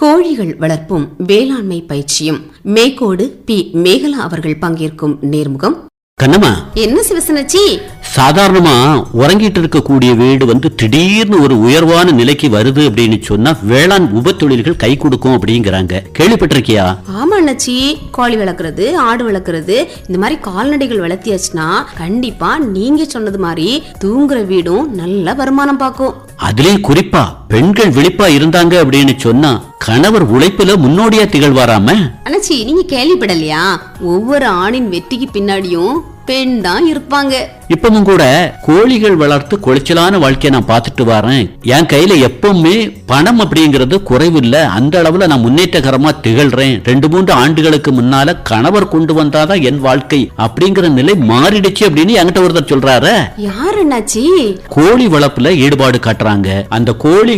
கோழிகள் வளர்ப்பும் வேளாண்மை பயிற்சியும் மேக்கோடு பி. மேகலா அவர்கள் பங்கேற்கும் நேர்முகம். கண்ணம்மா, என்ன சிவசனச்சி? சாதாரணமா உறங்கிட்டு இருக்கக்கூடிய வீடு திடீர்னு ஒரு உயர்வான நிலைக்கு வருது அப்படின்னு சொன்னா வேளாண் உபத்தொழில்கள் கை கொடுக்கும் அப்படிங்கிறாங்க. கேள்விப்பட்டிருக்கியா? ஆமா அண்ணாச்சி, கோழி வளர்க்கறது, ஆடு வளர்க்கறது, இந்த மாதிரி கால்நடைகள் வளர்த்தியாச்சுன்னா கண்டிப்பா நீங்க சொன்னது மாதிரி தூங்குற வீடும் நல்ல வருமானம் பார்க்கும். அதுலயும் குறிப்பா பெண்கள் விழிப்பா இருந்தாங்க அப்படின்னு சொன்னா கணவர் உழைப்புல முன்னோடியா திகழ்வாராம. அண்ணாச்சி, நீங்க கேள்விப்படலையா? ஒவ்வொரு ஆணின் வெற்றிக்கு பின்னாடியும் பெண் தான் இருப்பாங்க. இப்பவும் கூட கோழிகள் வளர்த்து குளிச்சலான வாழ்க்கையை நான் பார்த்துட்டு வரேன். என் கையில எப்பவுமே பணம் அப்படிங்கறது குறைவில்ல. அந்த அளவுல நான் முன்னேற்றகரமா திகழ்றேன். 2-3 ஆண்டுகளுக்கு முன்னால கணவர் கொண்டு வந்தாதான் என் வாழ்க்கை அப்படிங்கிற நிலை மாறிடுச்சு அப்படின்னு என்கிட்ட ஒருத்தர் சொல்றாரு. யார் அண்ணாச்சி? கோழி வளர்ப்புல ஈடுபாடு காட்டுறாங்க. அந்த கோழிகள்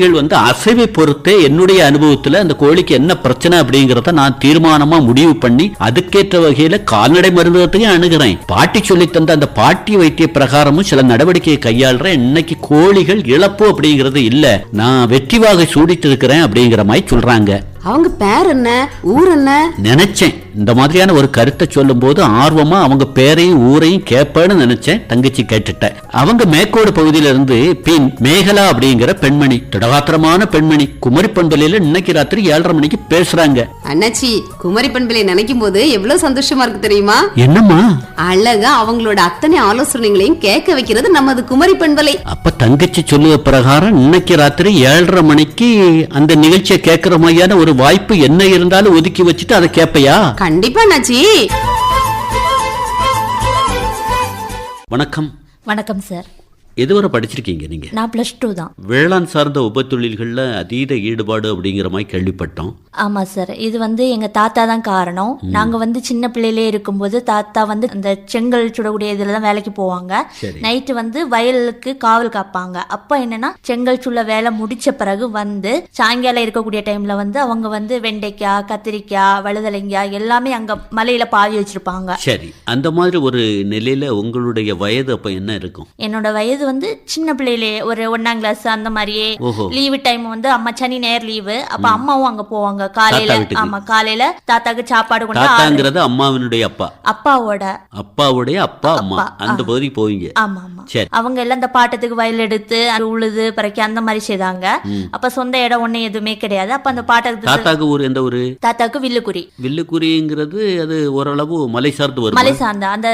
அசைவை பொறுத்தே என்னுடைய அனுபவத்துல அந்த கோழிக்கு என்ன பிரச்சனை அப்படிங்கறத நான் தீர்மானமா முடிவு பண்ணி அதுக்கேற்ற வகையில கால்நடை மருந்துவத்தையும் அணுகிறேன். பாட்டி சொல்லி தந்த அந்த பாட்டி வைத்திய பிரகாரமும் சில நடவடிக்கையை கையாளுறேன். இன்னைக்கு கோழிகள் இழப்பு அப்படிங்கிறது இல்ல, நான் வெற்றி வாகை சூடிட்டு இருக்கிறேன் அப்படிங்கிற மாதிரி சொல்றாங்க. அவங்க பேர் என்ன, ஊர் என்ன? நினைச்சேன் இந்த மாதிரியான ஒரு கருத்தை சொல்லும் போது ஆர்வமா அவங்க பேரையும் ஊரையும் கேட்பேன்னு நினைச்சேன். தங்கச்சி கேட்டுட்டேன். அவங்க மேக்கோடு பகுதியில இருந்து பின் மேகலா அப்படிங்கிற பெண்மணி, திடகாத்திரமான பெண்மணி, குமரி பண்பலையில இன்னைக்கு ராத்திரி 7:30 மணிக்கு பேசுறாங்க. அண்ணாச்சி, குமரி பண்பலை நினைக்கும் போது எவ்வளவு சந்தோஷமா இருக்கு தெரியுமா? என்னம்மா? அழகா அவங்களோட அத்தனை ஆலோசனைகளையும் கேட்க வைக்கிறது நமது குமரி பண்பலை. அப்ப தங்கச்சி சொல்லுவ பிரகாரம் இன்னைக்கு ராத்திரி 7:30 மணிக்கு அந்த நிகழ்ச்சியை கேட்கிற மாதிரியான ஒரு வாய்ப்பு என்ன இருந்தாலும் ஒதுக்கி வச்சுட்டு அதை கேட்பையா? கண்டிப்பா அண்ணாச்சி. வணக்கம். வணக்கம் சார். எதுவரை படிச்சிருக்கீங்க நீங்க? நான் +2 தான். வேளாண் சார்ந்த உபத்தொழில்கள்ல அதீத ஈடுபாடு அப்படிங்கிற மாதிரி கேள்விப்பட்டோம். ஆமா சார். இது எங்க தாத்தா தான் காரணம். நாங்க சின்ன பிள்ளையிலே இருக்கும்போது தாத்தா அந்த செங்கல் சுடக்கூடிய இதுலதான் வேலைக்கு போவாங்க. நைட்டு வயலுக்கு காவல் காப்பாங்க. அப்ப என்னன்னா செங்கல் சுள்ள வேலை முடிச்ச பிறகு சாயங்காலம் இருக்கக்கூடிய டைம்ல அவங்க வெண்டைக்காய், கத்திரிக்காய், வழுதலைங்காய் எல்லாமே அங்க மலையில பாவி வச்சிருப்பாங்க. சரி, அந்த மாதிரி ஒரு நிலையில உங்களுடைய வயது அப்ப என்ன இருக்கும்? என்னோட வயது சின்ன பிள்ளையிலே ஒரு 1ஆம் கிளாஸ் அந்த மாதிரியே. லீவு டைம் அம்மா சனி நேர் லீவு, அப்ப அம்மாவும் அங்க போவாங்க காலையில. ஆமா, காலையில தாத்தாக்கு சாப்பாடு கொண்டு. தாத்தாங்கிறது அம்மாவினுடைய அப்பா, அப்பாவுடைய அப்பா அம்மா, அந்த பகுதிக்கு போவீங்க. ஆமா ஆமா. அவங்க எல்லாம் அந்த பாட்டத்துக்கு வயல் எடுத்து உழுது பறக்கி அந்த மாதிரி செய்தாங்க. அப்ப சொந்த இடம் ஒண்ணு எதுவுமே கிடையாது. அப்ப அந்த பாட்டத்துக்கு. தாத்தாக்கு ஊர் எந்த ஊரு? தாத்தாக்கு வில்லுக்குறி. வில்லுக்குறிங்கிறது அது ஓரளவு மலை சார்ந்து வரும். மலை சார்ந்த அந்த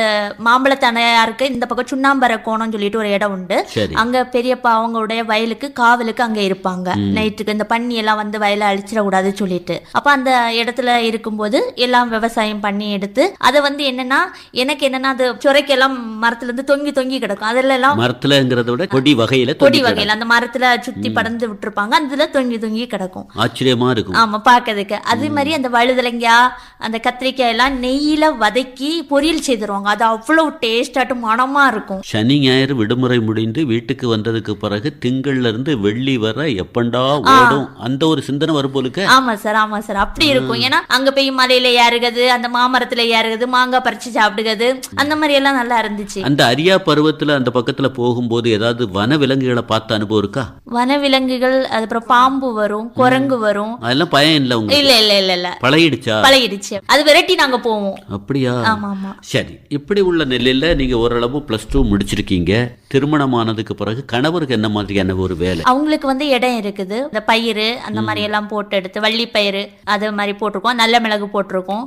மாம்பழத்தனையாருக்கு இந்த பக்கம் சுண்ணாம்பர கோணம் சொல்லிட்டு ஒரு இடம் உண்டு. அங்க பெரியப்பா அவங்களுடைய வயலுக்கு காவலுக்கு அங்க இருப்பாங்க. நைட்டுக்கு இந்த பண்ணி எல்லாம் வயலை அழிச்சிடக்கூடாது சொல்லிட்டு. அப்ப அந்த இடத்துல இருக்கும்போது எல்லாம் விவசாயம் பண்ணி எடுத்து அதை என்னன்னா எனக்கு என்னன்னா அது சுரைக்கெல்லாம் மரத்துல இருந்து தொங்கி தொங்கி கிடக்கும். அதுல எல்லாம் மரத்துலங்கிறத விட கொடி வகையில அந்த மரத்துல சுத்தி படர்ந்து விட்டுருப்பாங்க. அதுல தொங்கி தொங்கி கிடக்கும். ஆச்சரியமா இருக்கும். ஆமா, பாக்கிறதுக்கு. அதே மாதிரி அந்த வழுதலைங்காய், அந்த கத்திரிக்காய் எல்லாம் நெய்யில வதக்கி பொரியல் செய்திருவாங்க. அது அவ்வளவு டேஸ்டாட்டும் மனமா இருக்கும். சனி ஞாயிறு விடுமுறை முடிந்து வீட்டுக்கு வந்ததுக்கு பிறகு திங்கள்ல இருந்து வெள்ளி வர எப்பண்டா ஓடும் அந்த ஒரு சிந்தனை வரும் போலுக்கு. ஆமா சார், ஆமா சார், அப்படி இருக்கும். ஏன்னா அங்க போய் மலையில ஏறுகிறது, அந்த மாமரத்துல ஏறுகிறது, மாங்காய் பறிச்சு சாப்பிடுகிறது, அந்த மாதிரி எல்லாம் நல்லா இருந்துச்சு. அந்த அரியா பருவத்துல அந்த பக்கத்துல போகும்போது ஏதாவது வன விலங்குகளை பார்த்த அனுபவம் இருக்கா? வன விலங்குகள், அப்புறம் பாம்பு வரும், குரங்கு வரும். அதெல்லாம் பயம் இல்ல உங்களுக்கு? இல்ல இல்ல இல்ல இல்ல. பழகிடுச்சு. அது விரட்டி நாங்க போவோம். அப்படியா? ஆமா ஆமா. சரி, இப்படி உள்ள நிலையில நீங்க ஓரளவு +2 முடிச்சிருக்கீங்க. திருமணமானதுக்கு பிறகு கணவருக்கு என்ன மாதிரியான ஒரு வேலை? அவங்களுக்கு இடம் இருக்குது. இந்த பயிறு அந்த மாதிரி எல்லாம் போட்டு எடுத்து, வள்ளி பயிறு அது மாதிரி போட்டிருக்கோம், நல்ல மிளகு போட்டிருக்கோம்,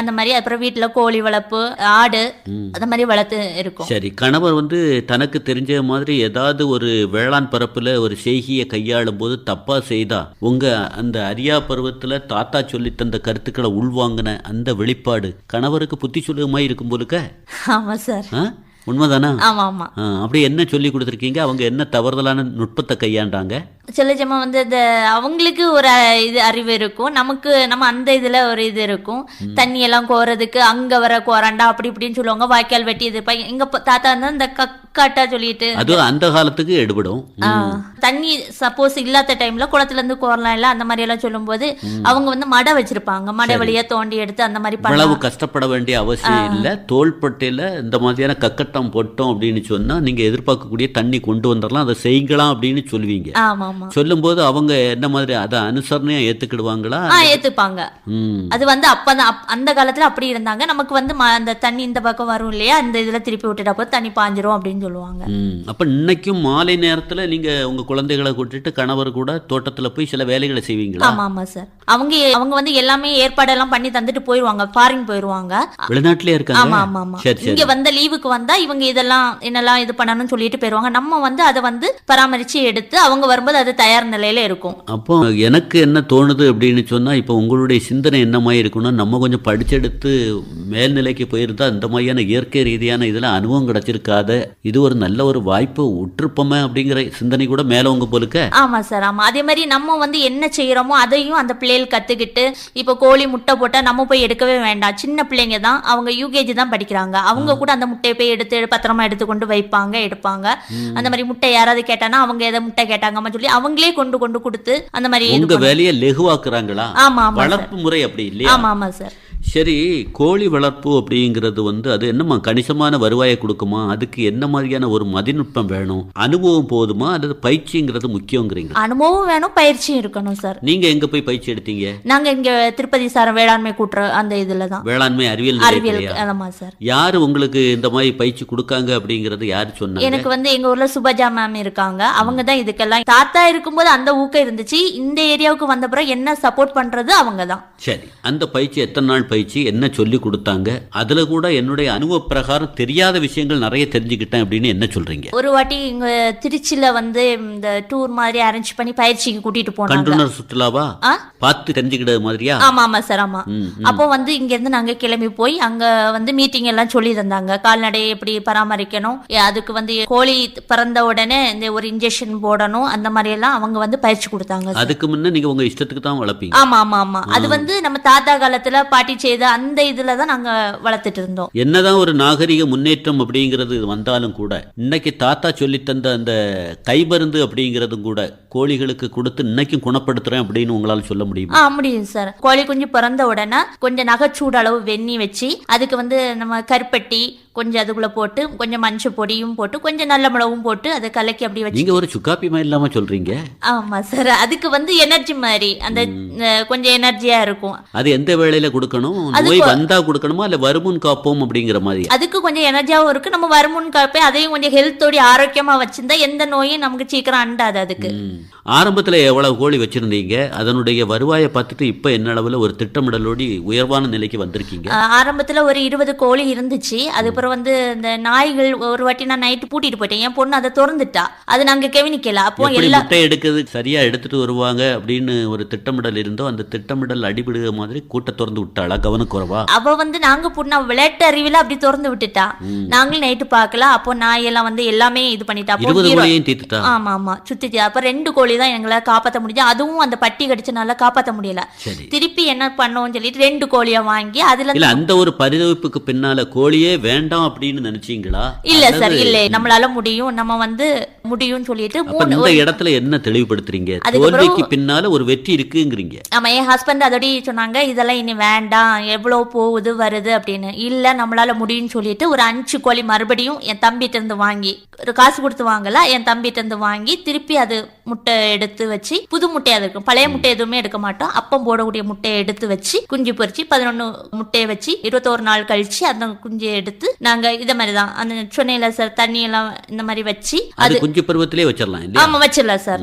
அந்த மாதிரி. அப்புறம் வீட்டுல கோழி வளர்ப்பு, ஆடு அந்த மாதிரி வளர்த்து இருக்கும். சரி, கணவர் தனக்கு தெரிஞ்ச மாதிரி ஏதாவது ஒரு வேளாண் பரப்புல ஒரு செய்கையை கையாளும் போது தப்பா செய்தா உங்க அந்த அரியா பருவத்துல தாத்தா சொல்லி தந்த கருத்துக்களை உள்வாங்கின அந்த வெளிப்பாடு கணவருக்கு புத்தி சொல்லுமா இருக்கும் போலுக்க? ஆமா சார். உண்மைதானா? ஆமா ஆமா. அப்படி என்ன சொல்லி கொடுத்துருக்கீங்க? அவங்க என்ன தவறுதலான நுட்பத்தை கையாண்டாங்க? சில ஜமா இந்த அவங்களுக்கு ஒரு இது அறிவு இருக்கும், நம்ம அந்த இதுல ஒரு இது இருக்கும். தண்ணி எல்லாம் கோறதுக்கு அங்க வர கோராண்டா அப்படி இப்படின்னு சொல்லுவாங்க. வாய்க்கால் வெட்டி இது எங்க தாத்தா இந்த கக்காட்டா சொல்லிட்டு அது அந்த காலத்துக்கு எடுபடும். தண்ணி சப்போஸ் இல்லாத டைம்ல குளத்துல இருந்து கோரலாம் இல்ல, அந்த மாதிரி எல்லாம் சொல்லும் போது அவங்க மடை வச்சிருப்பாங்க. மடை வழியா தோண்டி எடுத்து அந்த மாதிரி அளவு கஷ்டப்பட வேண்டிய அவசியம் இல்ல. தோள்பட்டையில இந்த மாதிரியான கக்கட்ட முட்டைட்டம் போட்டோம் அப்படின்னு சொன்னா நீங்க எதிர்பார்க்கக்கூடிய தண்ணி கொண்டு வந்துடலாம், அதை செய்யலாம் அப்படின்னு சொல்லுவீங்க. ஆமா ஆமா. சொல்லும் போது அவங்க என்ன மாதிரி அதை அனுசரணையா ஏத்துக்கிடுவாங்களா? ஏத்துப்பாங்க. அது வந்து அப்பதான் அந்த காலத்துல அப்படி இருந்தாங்க. நமக்கு வந்து அந்த தண்ணி இந்த பக்கம் வரும் இல்லையா, அந்த இதுல திருப்பி விட்டுட்டா போது தண்ணி பாஞ்சிரும் அப்படின்னு சொல்லுவாங்க. அப்ப இன்னைக்கும் மாலை நேரத்துல நீங்க உங்க குழந்தைகளை கூட்டிட்டு கணவர் கூட தோட்டத்துல போய் சில வேலைகளை செய்வீங்களா? ஆமா ஆமா சார். அவங்க வந்து எல்லாமே ஏற்பாடெல்லாம் பண்ணி தந்துட்டு போயிருவாங்க, ஃபாரின் போயிருவாங்க. வெளிநாட்டிலே இருக்காங்க. ஆமா ஆமா ஆமா. இங்க வந்த லீவுக்கு வந்தா இவங்க இதெல்லாம் என்னெல்லாம் இது பண்ணணும்னு சொல்லிட்டு போயிருவாங்க. நம்ம வந்து அதை வந்து பராமரிச்சு எடுத்து அவங்க வரும்போது அது தயார் நிலையில இருக்கும். அப்போ எனக்கு என்ன தோணுது அப்படின்னு சொன்னா, இப்போ உங்களுடைய சிந்தனை என்ன மாதிரி இருக்குன்னா, நம்ம கொஞ்சம் படிச்செடுத்து மேல்நிலைக்கு போயிருந்தா இந்த மாதிரியான இயற்கை ரீதியான இதுல அனுபவம் கிடைச்சிருக்காத, இது ஒரு நல்ல ஒரு வாய்ப்பு விட்டுருப்போமே அப்படிங்கிற சிந்தனை கூட மேல உங்க போலுக்க. ஆமா சார் ஆமா. அதே மாதிரி நம்ம வந்து என்ன செய்யறோமோ அதையும் அந்த பிள்ளைகள் கத்துக்கிட்டு, இப்போ கோழி முட்டை போட்டா நம்ம போய் எடுக்கவே வேண்டாம். சின்ன பிள்ளைங்க தான், அவங்க யூகேஜி தான் படிக்கிறாங்க. அவங்க கூட அந்த முட்டையை போய் எடுத்து பத்திரமா எடுத்து கொண்டு வைப்பாங்க, எடுப்பாங்க. அந்த மாதிரி முட்டை யாராவது கேட்டானா அவங்க எதை முட்டை கேட்டாங்கன்னு சொல்லி அவங்களே கொண்டு கொண்டு கொடுத்து அந்த மாதிரி உங்க வேலையை லெகுவாக்குறாங்களா? ஆமா ஆமா. வளர்ப்பு முறை அப்படி இல்லையா? ஆமா ஆமா சார். சரி, கோழி வளர்ப்பு அப்படிங்கிறது வந்து அது என்னமா கணிசமான வருவாயை கொடுக்குமா? அதுக்கு என்ன மாதிரியான ஒரு மதிநுட்பம் வேணும்? அனுபவம் போதுமா அல்லது பயிற்சிங்கிறது முக்கியங்கிறீங்க? அனுபவம் வேணும், பயிற்சியும் இருக்கணும் சார். நீங்க எங்க போய் பயிற்சி எடுத்தீங்க? நாங்க இங்க திருப்பதி சார் வேளாண்மை கூட்டுற அந்த இதுலதான். வேளாண்மை அறிவியல். ஆமா சார். யாரு உங்களுக்கு இந்த மாதிரி பயிற்சி கொடுக்காங்க அப்படிங்கறது யாரு சொன்னாங்க? எனக்கு வந்து எங்க ஊர்ல சுபஜா மேம் இருக்காங்க. அவங்க தான் இதுக்கெல்லாம், தாத்தா இருக்கும்போது அந்த ஊக்கம் இருந்துச்சு. இந்த ஏரியாவுக்கு வந்த பிறகு என்ன சப்போர்ட் பண்றது அவங்க தான். சரி, அந்த பயிற்சி எத்தனை நாள் பயிற்சி, என்ன சொல்லி கொடுத்தாங்க? அதுல கூட என்னுடைய அனுபவ பிரகாரம் தெரியாத விஷயங்கள் நிறைய தெரிஞ்சுக்கிட்டேன் அப்படின்னு என்ன சொல்றீங்க? ஒரு வாட்டி இங்க திருச்சியில வந்து இந்த டூர் மாதிரி அரேஞ்ச் பண்ணி பயிற்சிக்கு கூட்டிட்டு போனாங்க. கண்டுனர் சுற்றுலாவா? பார்த்து தெரிஞ்சுக்கிட்ட மாதிரியா? ஆமா ஆமா சார் ஆமா. அப்போ வந்து இங்க இருந்து நாங்க கிளம்பி போய் அங்க வந்து மீட்டிங் எல்லாம் சொல்லி தந்தாங்க. கால்நடையை எப்படி பராமரிக்கணும், அதுக்கு வந்து கோழி பிறந்த உடனே இந்த ஒரு இன்ஜெக்ஷன் போடணும், அந்த மாதிரி எல்லாம் அவங்க வந்து பயிற்சி கொடுத்தாங்க. அதுக்கு முன்ன நீங்க உங்க இஷ்டத்துக்கு தான் வளர்ப்பீங்க? ஆமா ஆமா ஆமா. அது வந்து நம்ம தாத்தா காலத்துல பாட்டி செய்த அந்த இதுலதான் நாங்க வளர்த்துட்டு இருந்தோம். என்னதான் ஒரு நாகரிக முன்னேற்றம் அப்படிங்கிறது வந்தாலும் கூட இன்னைக்கு தாத்தா சொல்லி தந்த அந்த கைமருந்து அப்படிங்கறதும் கூட கோழிகளுக்கு கொடுத்து இன்னைக்கும் குணப்படுத்துறேன் அப்படின்னு உங்களால சொல்ல முடியுமா? முடியும் சார். கோழி குஞ்சு பிறந்த உடனே கொஞ்சம் நகைச்சூடு அளவு வெந்நி வச்சு அதுக்கு வந்து நம்ம கருப்பட்டி கொஞ்சம் அதுக்குள்ள போட்டு கொஞ்சம் மஞ்சள் பொடியும் போட்டு கொஞ்சம் நல்ல மிளகும் போட்டு அதை கலக்கி அப்படி வச்சு. நீங்க ஒரு சுக்காப்பிமா இல்லாம சொல்றீங்க? ஆமா சார். அதுக்கு வந்து எனர்ஜி மாதிரி அந்த கொஞ்சம் எனர்ஜியா இருக்கும். அது எந்த வேளையில கொடுக்கணும்? நோய் வந்தா கொடுக்கணுமா இல்ல வருமுன் காப்போம் அப்படிங்கிற மாதிரி? அதுக்கு கொஞ்சம் எனர்ஜியாவும் இருக்கு, நம்ம வருமுன் காப்பே அதையும் கொஞ்சம் ஹெல்த்தோட ஆரோக்கியமா வச்சிருந்தா எந்த நோயும் நமக்கு சீக்கிரம் அண்டாது. அதுக்கு ஆரம்பத்துல எவ்வளவு கோழி வச்சிருந்தீங்க? அதனுடைய வருவாயை பார்த்துட்டு இப்ப என்ன அளவுல ஒரு திட்டமிடலோடி உயர்வான நிலைக்கு வந்திருக்கீங்க? ஆரம்பத்துல ஒரு 20 கோழி இருந்துச்சு. அதுக்கப்புறம் வந்து இந்த நாய்கள் ஒரு வாட்டி நான் நைட்டு பூட்டிட்டு போயிட்டேன். என் பொண்ணு அதை திறந்துட்டா, அது நாங்க கவனிக்கல. அப்போ எல்லா முட்டை எடுக்கிறது சரியா எடுத்துட்டு வருவாங்க அப்படின்னு ஒரு திட்டமிடல் இருந்தோ அந்த திட்டமிடல் அடிபடுகிற மாதிரி கூட்ட திறந்து விட்டாளா? கவனக்குறைவா? அவ வந்து நாங்க பொண்ணு விளையாட்டு அறிவில அப்படி திறந்து விட்டுட்டா. நாங்களும் நைட்டு பார்க்கல. அப்போ நாயெல்லாம் வந்து எல்லாமே இது பண்ணிட்டா. 20 கோழியையும் தீத்துட்டா. ஆமா ஆமா சுத்தி. அப்ப 2 கோழி தான் எங்களை காப்பாற்ற முடிஞ்சு. அதுவும் அந்த பட்டி கடிச்சனால காப்பாற்ற முடியல. திருப்பி என்ன பண்ணோம்னு சொல்லிட்டு 2 கோழியை வாங்கி அதுல இல்ல அந்த ஒரு பரிதவிப்புக்கு பின்னால கோழியே வேண்டாம் அப்படின்னு நினைச்சீங்களா? இல்ல சார், இல்ல நம்மளால முடியும், நம்ம வந்து முடியும்னு சொல்லிட்டு இந்த இடத்துல என்ன தெளிவுபடுத்துறீங்க? தோல்விக்கு பின்னால ஒரு வெற்றி இருக்குங்கிறீங்க. ஆமா. என் ஹஸ்பண்ட் அதோட சொன்னாங்க இதெல்லாம் இனி வேண்டாம், எவ்வளவு போகுது வருது அப்படின்னு. இல்ல நம்மளால முடியும்னு சொல்லிட்டு ஒரு 5 கோழி மறுபடியும் என் தம்பிட்ட இருந்து வாங்கி, ஒரு காசு கொடுத்து வாங்கல, என் தம்பிட்ட இருந்து வாங்கி திருப்பி அது முட்டை எடுத்து வச்சு புது முட்டையா இருக்கும். பழைய முட்டை எதுவுமே எடுக்க மாட்டோம். அப்பம் போடக்கூடிய முட்டையை எடுத்து வச்சு குஞ்சு பொறிச்சு 11 முட்டையை வச்சு 21 நாள் கழிச்சு அந்த குஞ்சை எடுத்து நாங்க இத மாதிரிதான் அந்த சொன்னையில சார் தண்ணி எல்லாம் இந்த மாதிரி வச்சு அது குஞ்சு பருவத்திலே வச்சிடலாம் இல்லையா? ஆமா வச்சிடலாம் சார்.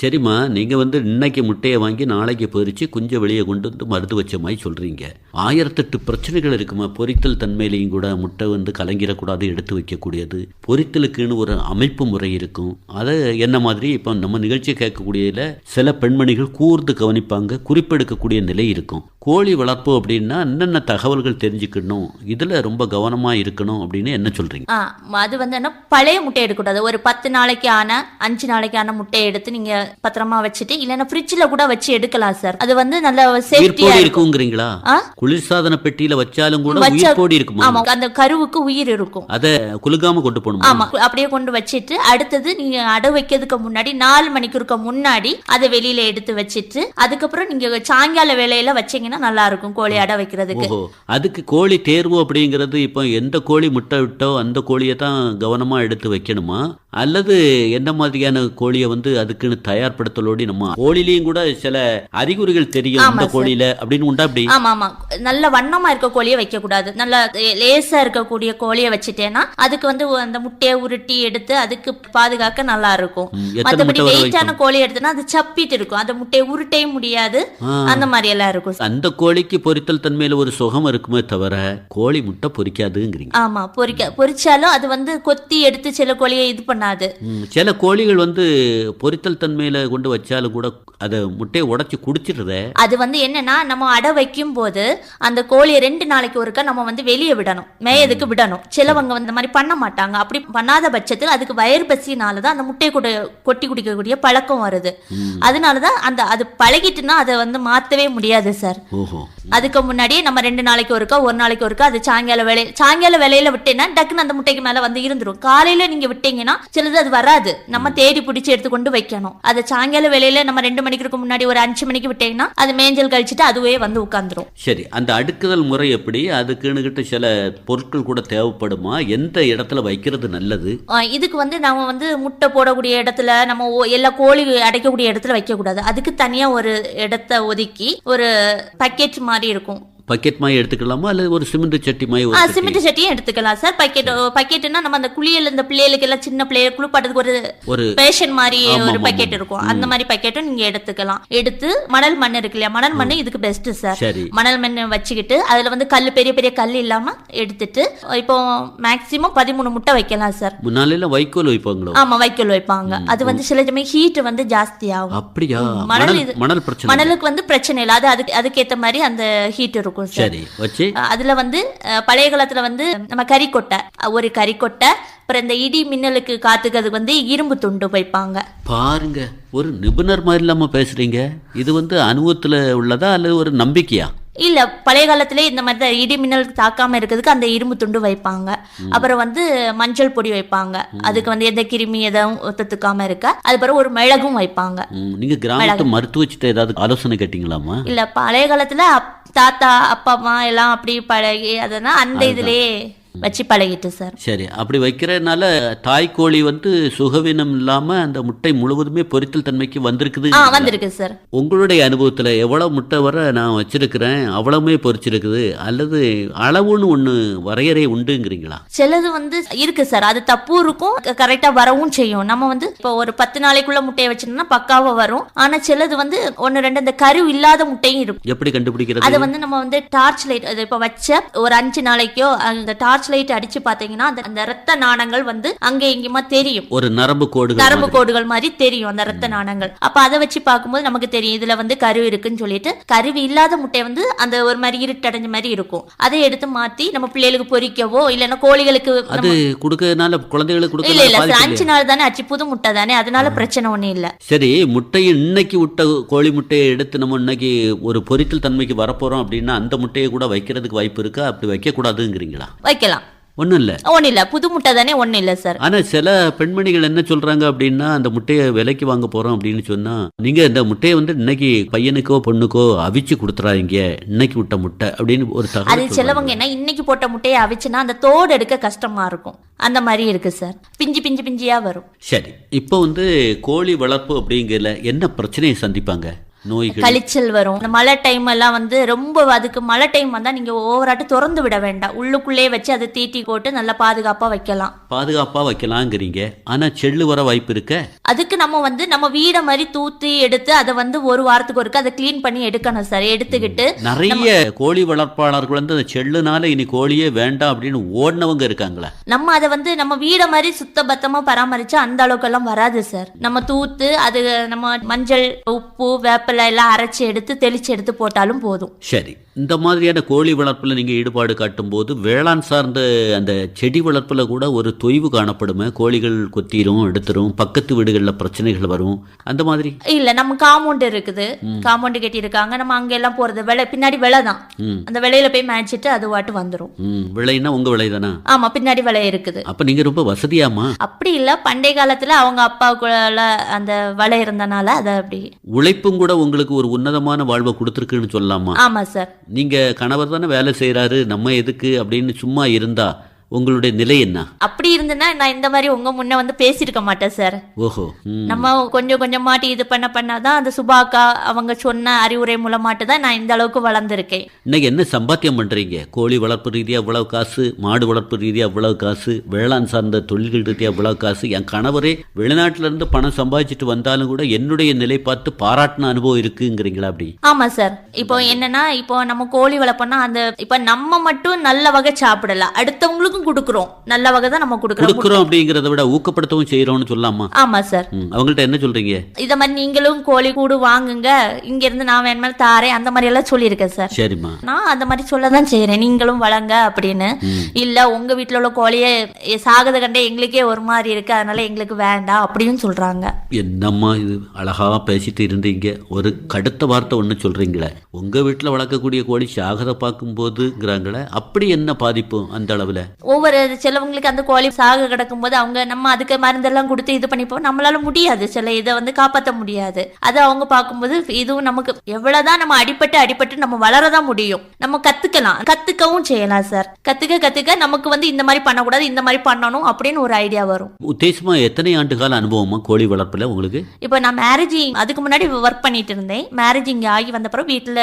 சரிம்மா, நீங்க வந்து இன்னைக்கு முட்டையை வாங்கி நாளைக்கு பொறிச்சு குஞ்சை வெளியே கொண்டு வந்து மருந்து வச்ச மாதிரி சொல்றீங்க. 1008 பிரச்சனைகள் இருக்குமா? பொரித்தல் தன்மையிலையும் கூட முட்டை வந்து கலங்கிடக்கூடாது, எடுத்து வைக்கக்கூடியது. பொரித்தலுக்குன்னு ஒரு அமைப்பு முறை இருக்கும். அதை என்ன மாதிரி இப்போ நம்ம நிகழ்ச்சியை கேட்கக்கூடியதுல சில பெண்மணிகள் கூர்ந்து கவனிப்பாங்க, குறிப்பெடுக்கக்கூடிய நிலை இருக்கும். கோழி வளர்ப்பு அப்படின்னா என்னென்ன தகவல்கள் தெரிஞ்சுக்கணும், இதுல ரொம்ப கவனமா இருக்கணும் அப்படின்னு என்ன சொல்றீங்க? அது வந்து என்ன, பழைய முட்டை எடுக்கக்கூடாது. ஒரு 10 நாளைக்கு ஆன 5 நாளைக்கு ஆன முட்டையை எடுத்து நீங்க பத்திரமா வச்சுட்டு இல்லைன்னா ஃப்ரிட்ஜ்ல கூட வச்சு எடுக்கலாம் சார். அது வந்து நல்ல சேஃப்டியா இருக்குங்கிறீங்களா? குளிர்சாதன பெட்டியில வச்சாலும் கூட உயிர்ப்போடி இருக்குமா? ஆமா, அந்த கருவுக்கு உயிர் இருக்கும். அத குலுக்காம கொண்டு போகணும். ஆமா, அப்படியே கொண்டு வச்சிட்டு அடுத்தது நீங்க அடை வைக்கிறதுக்கு முன்னாடி 4 மணிக்கு முன்னாடி அதை வெளியில எடுத்து வச்சிட்டு அதுக்கப்புறம் நீங்க சாயங்கால வேளையில வச்சீங்கன்னா நல்லா இருக்கும் கோழி அடை வைக்கிறதுக்கு. அதுக்கு கோழி தேர்வு அப்படிங்கிறது இப்போ எந்த கோழி முட்டை விட்டோ அந்த கோழியை தான் கவனமா எடுத்து வைக்கணுமா, அல்லது எந்த மாதிரியான கோழியை வந்து அதுக்குன்னு தயார்படுத்தலோடி நம்ம கோழிலையும் கூட சில அறிகுறிகள் தெரியும் இந்த கோழியில அப்படின்னு உண்டா? அப்படி ஆமா நல்ல வண்ணமா இருக்க கோழியை வைக்க கூடாது. நல்ல லேசா இருக்கக்கூடிய கோழியை வச்சுட்டேன்னா அதுக்கு வந்து அந்த முட்டையை உருட்டி எடுத்து அதுக்கு பாதுகாக்க நல்லா இருக்கும். மற்றபடி வெயிட்டான கோழி எடுத்தோம்னா அது சப்பிட்டு இருக்கும், அந்த முட்டையை உருட்டே முடியாது, அந்த மாதிரி எல்லாம் இருக்கும். அந்த கோழிக்கு பொரித்தல் தன்மையில ஒரு சுகம் இருக்குமே தவிர கோழி முட்டை பொரிக்காதுங்கிறீங்க. ஆமா, பொரிச்சாலும் அது வந்து கொத்தி எடுத்து சில கோழியை இது பண்ணாது. சில கோழிகள் வந்து பொரித்தல் தன்மையில கொண்டு வச்சாலும் கூட அதை முட்டையை உடைச்சு குடிச்சிடுறத. அது வந்து என்னன்னா நம்ம அடை வைக்கும் போது அந்த கோழியை 2 நாளைக்கு ஒருக்கா நம்ம வந்து வெளியே விடணும், மேயதுக்கு விடணும். சிலவங்க வந்து இந்த மாதிரி பண்ண மாட்டாங்க. அப்படி பண்ணாத பட்சத்தில் அதுக்கு வயிறு பசினாலதான் அந்த முட்டையை கொட்டி குடிக்கக்கூடிய பழக்கம் வருது. அதனாலதான் அது பழகிட்டுனா அதை வந்து மாத்தவே முடியாது சார். அதுக்கு முன்னாடியே நம்ம 2 நாளைக்கு ஒருக்கா 1 நாளைக்கு ஒருக்கா அது சாயங்கால வேலையில விட்டேன்னா டக்குன்னு அந்த முட்டைக்கு மேல வந்து இருந்துரும். காலையில நீங்க விட்டீங்கன்னா சிலது அது வராது, நம்ம தேடி பிடிச்சி எடுத்துக்கொண்டு வைக்கணும். அது சாயங்கால வேலையில நம்ம 2 மணிக்கு முன்னாடி ஒரு 5 மணிக்கு விட்டீங்கன்னா அது மேஞ்சல் கழிச்சிட்டு அதுவே வந்து உட்கார்ந்துரும். சரி, அந்த அடுக்குதல் முறை எப்படி? அதுக்குன்னு கிட்ட சில பொருட்கள் கூட தேவைப்படுமா? எந்த இடத்துல வைக்கிறது நல்லது? இதுக்கு வந்து நம்ம வந்து முட்டை போடக்கூடிய இடத்துல, நம்ம எல்லா கோழி அடைக்கக்கூடிய இடத்துல வைக்க கூடாது. அதுக்கு தனியா ஒரு இடத்தை ஒதுக்கி ஒரு பக்கெட் மாதிரி இருக்கும். பக்கெட் மாதிரி எடுத்துக்கலாமா, அல்லது ஒரு சிமெண்ட் சட்டி மாதிரி? சிமெண்ட் சட்டியும் எடுத்துக்கலாம் சார். பக்கெட்னா நம்ம அந்த குளியல் இந்த பிள்ளைகளுக்கு எல்லாம் சின்ன பிள்ளைகள் குளிப்பாட்டதுக்கு ஒரு பேஷன் மாதிரி ஒரு பக்கெட் இருக்கும், அந்த மாதிரி பக்கெட்டும் நீங்க எடுத்துக்கலாம். எடுத்து மணல் மண் இருக்கு இல்லையா, மணல் மண் இதுக்கு பெஸ்ட் சார். மணல் மண் வச்சுக்கிட்டு அதுல வந்து கல், பெரிய பெரிய கல் இல்லாம எடுத்துட்டு இப்போ மேக்சிமம் 13 முட்டை வைக்கலாம் சார். முன்னால வைக்கோல் வைப்பாங்களோ? ஆமா, வைக்கோல் வைப்பாங்க. அது வந்து சில சமயம் ஹீட் வந்து ஜாஸ்தி ஆகும். அப்படியா? மணலுக்கு வந்து பிரச்சனை இல்லை, அது அதுக்கேற்ற மாதிரி அந்த ஹீட் இருக்கும். அதுல வந்து பழைய காலத்துல வந்து நம்ம கறிக்கொட்டை, ஒரு கறிக்கொட்டை, அப்புறம் இந்த இடி மின்னலுக்கு காத்துக்கிறதுக்கு வந்து இரும்பு துண்டு வைப்பாங்க. பாருங்க, ஒரு நிபுணர் மாதிரி இல்லாம பேசுறீங்க. இது வந்து அனுபவத்துல உள்ளதா அல்லது ஒரு நம்பிக்கையா? இல்ல, பழைய காலத்திலே இந்த மாதிரி தான் இடி மின்னல் தாக்காம இருக்கிறதுக்கு அந்த இரும்பு துண்டு வைப்பாங்க. அப்புறம் வந்து மஞ்சள் பொடி வைப்பாங்க, அதுக்கு வந்து எந்த கிருமி எதுவும் ஒத்துக்காம இருக்க. அது பிறகு ஒரு மிளகும் வைப்பாங்க. நீங்க கிராமத்து மருத்துவச்சிட்ட ஏதாவது ஆலோசனை கேட்டீங்களாமா? இல்ல, பழைய காலத்துல தாத்தா அப்பா அம்மா எல்லாம் அப்படி பழகி அதனா அந்த இதுலயே வச்சு பழகிட்டு சார். சரி, அப்படி வைக்கிறதுனால தாய்க்கோழி வந்து சுகவீனம் இல்லாம அந்த முட்டை முழுவதுமே பொரித்தல் தன்மைக்கு வந்திருக்கு சார். உங்களுடைய அனுபவத்துல எவ்வளவு முட்டை வர நான் வச்சிருக்கிறேன் அவ்வளவுமே பொரிச்சிருக்குது, அல்லது அளவுன்னு ஒண்ணு வரையறை உண்டுங்கிறீங்களா? சிலது வந்து இருக்கு சார், அது தப்பு இருக்கும், கரெக்டா வரவும் செய்யும். நம்ம வந்து இப்போ ஒரு 10 நாளைக்குள்ள முட்டையை வச்சிருந்தோம்னா பக்காவா வரும். ஆனா சிலது வந்து 1-2 இந்த கரு இல்லாத முட்டையும் இருக்கும். எப்படி கண்டுபிடிக்கிறது? அது வந்து நம்ம வந்து டார்ச் லைட், இப்ப வச்ச ஒரு 5 நாளைக்கோ அந்த டார்ச் லைட் அடிச்சு பாத்தீங்கன்னா அந்த ரத்த நாணங்கள் வந்து அங்க இங்கமா தெரியும், ஒரு நரம்பு கோடுகள் மாதிரி தெரியும் அந்த ரத்த நாணங்கள். அப்ப அதை வச்சு பார்க்கும்போது நமக்கு தெரியும் இதுல வந்து கரு இருக்குன்னு சொல்லிட்டு. கருவு இல்லாத முட்டை வந்து அந்த ஒரு மாதிரி இருட்டடைஞ்ச மாதிரி இருக்கும். அதை எடுத்து மாத்தி நம்ம பிள்ளைகளுக்கு பொரிக்கவோ இல்லைன்னா கோழிகளுக்கு அது கொடுக்கறதுனால குழந்தைகளுக்கு இல்ல 5 நாள் தானே ஆச்சு, புது முட்டை தானே, அதனால பிரச்சனை ஒண்ணும் இல்ல. சரி, முட்டையை இன்னைக்கு விட்ட கோழி முட்டையை எடுத்து நம்ம இன்னைக்கு ஒரு பொரித்தல் தன்மைக்கு வரப்போறோம் அப்படின்னா அந்த முட்டையை கூட வைக்கிறதுக்கு வாய்ப்பு இருக்கா? அப்படி வைக்க கூடாதுங்கிறீங்களா? வைக்கலாம், ஒன்றும் இல்லை, புது முட்டை தானே, ஒன்றும் இல்லை சார். ஆனால் சில பெண்மணிகள் என்ன சொல்றாங்க அப்படின்னா, அந்த முட்டையை விலைக்கு வாங்க போறோம் அப்படின்னு சொன்னா, நீங்க இந்த முட்டையை வந்து இன்னைக்கு பையனுக்கோ பொண்ணுக்கோ அவிச்சு கொடுத்துறாங்க, இன்னைக்கு விட்ட முட்டை அப்படின்னு ஒரு தகவல். அது சிலவங்க என்ன இன்னைக்கு போட்ட முட்டையை அவிச்சுன்னா அந்த தோடு எடுக்க கஷ்டமா இருக்கும், அந்த மாதிரி இருக்கு சார், பிஞ்சியா வரும். சரி, இப்போ வந்து கோழி வளர்ப்பு அப்படிங்கல என்ன பிரச்சனையை சந்திப்பாங்க? நோய்கள், கழிச்சல் வரும். இந்த மழை டைம் எல்லாம் வந்து ரொம்ப, அதுக்கு மழை டைம் வந்தா நீங்க ஓவராட்டு திறந்து விட வேண்டாம், உள்ளுக்குள்ளே வச்சு அதை தீட்டி போட்டு நல்லா பாதுகாப்பா வைக்கலாங்கிறீங்க. ஆனா செல்லு வர வாய்ப்பு இருக்க. அதுக்கு நம்ம வந்து நம்ம வீட மாதிரி தூத்தி எடுத்து அதை வந்து ஒரு வாரத்துக்கு ஒருக்க அதை கிளீன் பண்ணி எடுக்கணும் சார். எடுத்துக்கிட்டு நிறைய கோழி வளர்ப்பாளர்கள் வந்து அந்த செல்லுனால இனி கோழியே வேண்டாம் அப்படின்னு ஓடினவங்க இருக்காங்களா? நம்ம அதை வந்து நம்ம வீட மாதிரி சுத்த பத்தமா பராமரிச்சா அந்த அளவுக்கு எல்லாம் வராது சார். நம்ம தூத்து அது நம்ம மஞ்சள் உப்பு வேப்ப எல்லாம் அரைச்சி எடுத்து தெளிச்சு எடுத்து போட்டாலும் போதும். சரி, இந்த மாதிரியான கோழி வளர்ப்புல நீங்க ஈடுபாடு காட்டும் போது வேளாண் சார்ந்த அந்த செடி வளர்ப்புல கூட ஒரு தொய்வு காணப்படுமே, கோழிகள் கொத்திரும் எடுத்துரும், பக்கத்து வீடுகள்ல பிரச்சனைகள் வரும், அந்த மாதிரி இல்ல. நம்ம காம்பவுண்ட் இருக்குது, காம்பவுண்ட் கட்டி இருக்காங்க, நம்ம அங்க எல்லாம் போறது விலை பின்னாடி விலை தான், அந்த விலையில போய் மேய்ச்சிட்டு அது வாட்டு வந்துரும். விலைன்னா உங்க விலை தானா? ஆமா, பின்னாடி விலை இருக்குது. அப்ப நீங்க ரொம்ப வசதியாமா? அப்படி இல்ல, பண்டைய காலத்துல அவங்க அப்பாவுக்குள்ள அந்த விலை இருந்தனால அதை அப்படி. உழைப்பும் கூட உங்களுக்கு ஒரு உன்னதமான வாழ்வை கொடுத்துருக்குன்னு சொல்லலாமா? ஆமா சார். நீங்க கணவர் தானே வேலை செய்யறாரு, நம்ம எதுக்கு அப்படின்னு சும்மா இருந்தா உங்களுடைய நிலை என்ன? அப்படி இருந்துன்னா நான் இந்த மாதிரி உங்க முன்ன வந்து பேசியிருக்க மாட்டேன் சார். ஓஹோ. நம்ம கொஞ்சம் கொஞ்சமாட்டி இது பண்ணாதான் அந்த சுபாக்கா அவங்க சொன்ன அறிவுரை மூலமாட்டு தான் நான் இந்த அளவுக்கு வளர்ந்துருக்கேன். இன்னைக்கு என்ன சம்பாத்தியம் பண்றீங்க? கோழி வளர்ப்பு ரீதியா இவ்வளவு காசு, மாடு வளர்ப்பு ரீதியா இவ்வளவு காசு, வேளாண் சார்ந்த தொழில்கள் ரீதியா இவ்வளவு காசு. என் கணவரே வெளிநாட்டுல இருந்து பணம் சம்பாதிச்சுட்டு வந்தாலும் கூட என்னுடைய நிலை பார்த்து பாராட்டின அனுபவம் இருக்குங்கிறீங்களா? அப்படி? ஆமா சார். இப்போ என்னன்னா, இப்போ நம்ம கோழி வளர்ப்போம்னா அந்த இப்ப நம்ம மட்டும் நல்ல வகை சாப்பிடல, அடுத்தவங்களுக்கும் கொடுக்குறோம். நல்ல வகை தான் நம்ம கொடுக்குறோம் அப்படிங்கறத விட ஊக்கப்படுத்தவும் செய்யறோம்னு சொல்லலாமா? ஆமா சார். அவங்கள்ட்ட என்ன சொல்றீங்க? இத மாதிரி நீங்களும் கோழி கூடு வாங்குங்க, இங்க இருந்து நான் வேணுமாலும் தாரேன், அந்த மாதிரி எல்லாம் சொல்லியிருக்கேன் சார். சரிம்மா. நான் அந்த மாதிரி சொல்லதான் செய்யறேன், நீங்களும் வளங்க அப்படின்னு. இல்ல உங்க வீட்டுல உள்ள கோழியை சாகத கண்டே எங்களுக்கே ஒரு மாதிரி இருக்கு, அதனால எங்களுக்கு வேண்டாம் அப்படின்னு சொல்றாங்க. என்னம்மா இது அழகா பேசிட்டு இருந்தீங்க, ஒரு கடுத்த வார்த்தை ஒண்ணு சொல்றீங்களே, உங்க வீட்டுல வளர்க்கக்கூடிய கோழி சாகத பார்க்கும் போதுங்கிறாங்களே, அப்படி என்ன பாதிப்பு அந்த அளவுல? ஒவ்வொரு சிலவங்களுக்கு அந்த கோழி சாக கிடக்கும் போது அவங்க நம்ம அதுக்கு மருந்தெல்லாம் கொடுத்து இது பண்ணிப்போம், நம்மளால முடியாது, சில இதை வந்து காப்பாற்ற முடியாது. அது அவங்க பார்க்கும்போது இதுவும் நமக்கு எவ்வளவுதான் நம்ம அடிபட்டு நம்ம வளரதான் முடியும், நம்ம கத்துக்கவும் செய்யலாம் சார். கத்துக்க நமக்கு வந்து இந்த மாதிரி பண்ணக்கூடாது, இந்த மாதிரி பண்ணணும் அப்படின்னு ஒரு ஐடியா வரும். உத்தேசமா எத்தனை ஆண்டு கால அனுபவமா கோழி வளர்ப்புல உங்களுக்கு? இப்போ நான் அதுக்கு முன்னாடி ஒர்க் பண்ணிட்டு இருந்தேன். மேரேஜிங் ஆகி வந்த பிறகு வீட்டுல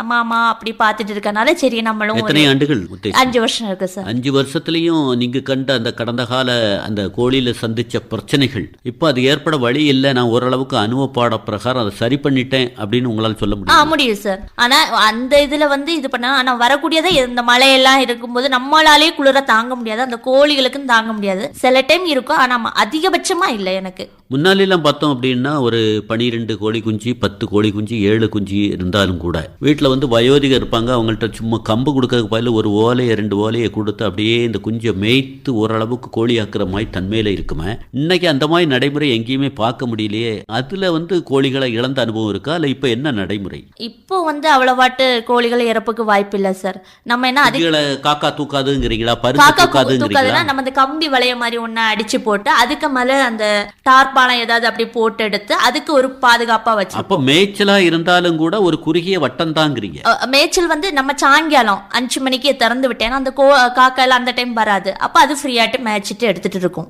அம்மா அப்படி பாத்துட்டு இருக்கனால சரி நம்மளும். எத்தனை ஆண்டுகள்? 5 வருஷம் இருக்கு சார். 5 வருஷத்துலயும் நீங்க கண்ட அந்த கடந்த கால அந்த கோழியில சந்திச்ச பிரச்சனைகள், இப்ப அது ஏற்பட வழி இல்லை, நான் ஓரளவுக்கு அனுபவப்பாட பிரகாரம் அதை சரி பண்ணிட்டேன் அப்படின்னு உங்களால சொல்ல முடியும்? முடியும் சார். ஆனா அந்த இதுல வந்து இது பண்ண, ஆனா வரக்கூடியதை இந்த மழையெல்லாம் இருக்கும்போது நம்மளாலே குளிர தாங்க முடியாது, அந்த கோழிகளுக்கும் தாங்க முடியாது. சில டைம் இருக்கும், ஆனா அதிகபட்சமா இல்லை. எனக்கு முன்னாலாம் பார்த்தோம் அப்படின்னா ஒரு 12 கோழி குஞ்சு, 10 கோழி குஞ்சு, 7 குஞ்சு இருந்தாலும் கூட வீட்டில் வந்து வயோதிகர் இருப்பாங்க, அவங்கள்ட்ட சும்மா கம்பு கொடுக்கறதுக்கு பதில் ஒரு ஓலையை 2 ஓலையை கொடுத்து அப்படியே இந்த குஞ்சை மேய்த்து ஓரளவுக்கு கோழி ஆக்குற மாதிரி தன்மையில இருக்குமே. இன்னைக்கு அந்த மாதிரி நடைமுறை எங்கேயுமே பார்க்க முடியலையே. அதுல வந்து கோழிகளை இழந்த அனுபவம் இருக்கா, இல்ல இப்ப என்ன நடைமுறை? இப்போ வந்து அவ்வளவாட்டு கோழிகள் இறப்புக்கு வாய்ப்பு இல்லை சார். நம்ம என்ன அதுகளை காக்கா தூக்காதுங்கிறீங்களா, பருக்க தூக்காதுங்கிறீங்களா? நம்ம அந்த கம்பி வளைய மாதிரி ஒண்ணு அடிச்சு போட்டு அதுக்கு மேல அந்த டார்பாலம் ஏதாவது அப்படி போட்டு எடுத்து அதுக்கு ஒரு பாதுகாப்பா வச்சு. அப்ப மேய்ச்சலா இருந்தாலும் கூட ஒரு குறுகிய வட்டம் தாங்கிறீங்க. மேய்ச்சல் வந்து நம்ம சாயங்காலம் 5 மணிக்கு திறந்து விட்டேன்னா அந்த காக்கா எல்லாம் அந்த டைம் வராது, அப்ப அது ஃப்ரீயாட்டு மேய்ச்சிட்டு எடுத்துட்டு இருக்கும்.